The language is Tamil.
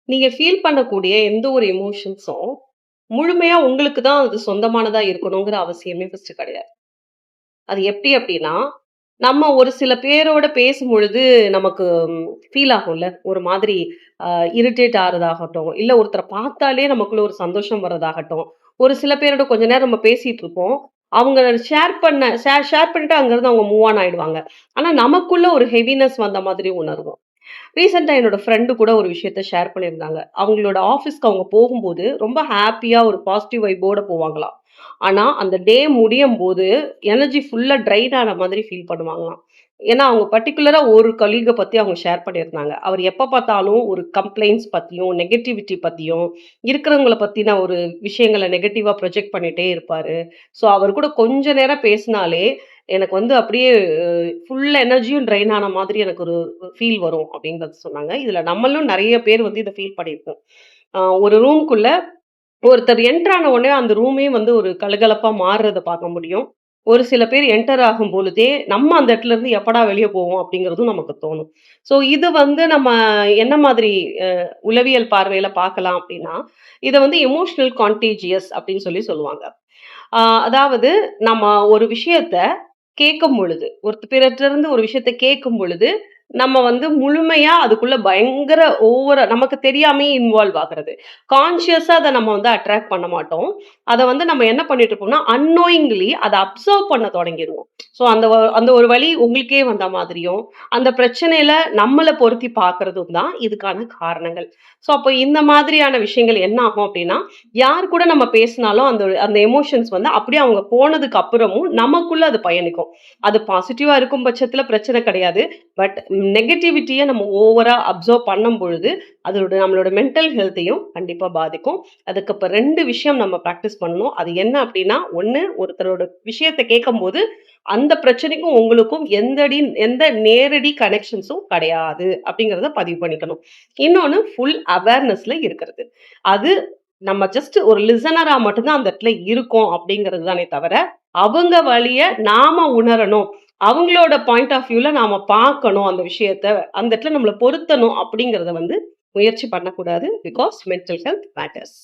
நீங்க ஃபீல் பண்ணக்கூடிய எந்த ஒரு எமோஷன்ஸும், முழுமையா உங்களுக்கு தான் அது சொந்தமானதா இருக்கணுங்கிற அவசியமே ஃபர்ஸ்ட்டு கிடையாது. அது எப்படி அப்படின்னா, நம்ம ஒரு சில பேரோட பேசும்பொழுது நமக்கு ஃபீல் ஆகும்ல. ஒரு மாதிரி அ இரிட்டேட் ஆறதாகட்டும், இல்ல ஒருத்தர பார்த்தாலே நமக்குள்ள ஒரு சந்தோஷம் வர்றதாகட்டும். ஒரு சில பேரோட கொஞ்ச நேரம் நம்ம பேசிட்டு இருப்போம். அவங்க ஷேர் பண்ணிட்டு அங்கருந்து அவங்க மூவ் ஆன் ஆயிடுவாங்க. ஆனா நமக்குள்ள ஒரு ஹெவினஸ் வந்த மாதிரி உணர்வோம். ரீசென்ட்டா என்னோட ஃப்ரெண்ட் கூட ஒரு விஷயத்த ஷேர் பண்ணியிருந்தாங்க. அவங்களோட ஆஃபீஸ்க்கு அவங்க போகும்போது, ரொம்ப ஹேப்பியா ஒரு பாசிட்டிவ் வைப்போட போவாங்களாம். ஆனா, அந்த டே முடியும்போது, எனர்ஜி ஃபுல்லா ட்ரைன் ஆன மாதிரி ஃபீல் பண்ணுவாங்களாம். ஏன்னா, அவங்க பர்ட்டிகுலரா ஒரு கொலீக பத்தி அவங்க ஷேர் பண்ணியிருந்தாங்க. அவர் எப்ப பார்த்தாலும் ஒரு கம்ப்ளைண்ட்ஸ் பத்தியும், நெகட்டிவிட்டி பத்தியும், இருக்கிறவங்கள பத்தின ஒரு விஷயங்கள நெகட்டிவா ப்ரொஜெக்ட் பண்ணிட்டே இருப்பாரு. ஸோ, அவர் கூட கொஞ்ச நேரம் பேசினாலே, எனக்கு வந்து அப்படியே ஃபுல் எனர்ஜியும் ட்ரெயின் ஆன மாதிரி எனக்கு ஒரு ஃபீல் வரும் அப்படின்றத சொன்னாங்க. இதுல நம்மளும் நெறைய பேர் வந்து இத ஃபீல் பண்ணியிருப்போம். ஒரு ரூம்க்குள்ள ஒருத்தர் என்டர் ஆன உடனே அந்த ரூமே வந்து ஒரு கலகலப்பா மாறுறத பார்க்க முடியும். ஒரு சில பேர் என்டர் ஆகும் பொழுதே, நம்ம அந்த இடத்துல இருந்து எப்படா வெளிய போவோம் அப்படிங்கிறதும் நமக்கு தோணும். ஸோ இது வந்து நம்ம என்ன மாதிரி அ உளவியல் பார்வையில பார்க்கலாம் அப்படின்னா, இத வந்து எமோஷனல் கான்டேஜியஸ் அப்படின்னு சொல்லுவாங்க. ஆ அதாவது நம்ம ஒரு விஷயத்த கேட்கும் பொழுது, பிறர்ட்டருந்து ஒரு விஷயத்த கேட்கும் பொழுது, நம்ம வந்து முழுமையா அதுக்குள்ள பயங்கர ஓவரா நமக்கு தெரியாமயே இன்வால்வ் ஆகுறது. கான்ஷியஸா அத நம்ம வந்து அட்ராக்ட் பண்ண மாட்டோம். அத வந்து நம்ம என்ன பண்ணிட்டு இருப்போம்னா, அன்னோயிங்லி அத அப்சர்வ் பண்ண தொடங்கிருவோம். ஸோ அந்த ஒரு வலி உங்களுக்கே வந்த மாதிரியும், அந்த பிரச்சனையில நம்மள பொருத்தி பார்க்கிறதும் தான் இதுக்கான காரணங்கள். ஸோ அப்போ இந்த மாதிரியான விஷயங்கள் என்ன ஆகும் அப்டின்னா, யார் கூட நம்ம பேசினாலும் அந்த அந்த எமோஷன்ஸ் வந்து அப்படியே அவங்க போனதுக்கு அப்புறமும் நமக்குள்ள அது பயணிக்கும். அது பாசிட்டிவா இருக்கும் பட்சத்தில பிரச்சனை கிடையாது. பட் நெகட்டிவிட்டிய நம்ம ஓவரா அப்சர்வ் பண்ணும் பொழுது, அதோட நம்மளோட மென்டல் ஹெல்த்தையும் கண்டிப்பா பாதிக்கும். அதுக்கு இப்ப 2 விஷயம் நம்ம பிராக்டிஸ் பண்ணணும். அது என்ன அப்டின்னா, 1 ஒருத்தரோட விஷயத்த கேட்கும்போது, அந்த பிரச்சனைக்கும் உங்களுக்கும் எந்த நேரடி கனெக்ஷன்ஸும் கிடையாது அப்படிங்கிறத பதிவு பண்ணிக்கணும். இன்னொன்னு ஃபுல் அவேர்னஸ்ல இருக்கிறது. அது நம்ம ஜஸ்ட் ஒரு லிசனரா மட்டும் தான் அந்த இடத்துல இருக்கோம் அப்படிங்கிறது தானே தவிர, அவங்க வழிய நாம உணரணும். அவங்களோட பாயிண்ட் ஆஃப் வியூல நாம பார்க்கணும் அந்த விஷயத்த. அந்த இடத்துல நம்மள பொருத்தணும் அப்படிங்கிறத வந்து முயற்சி பண்ணக்கூடாது. Because mental health matters.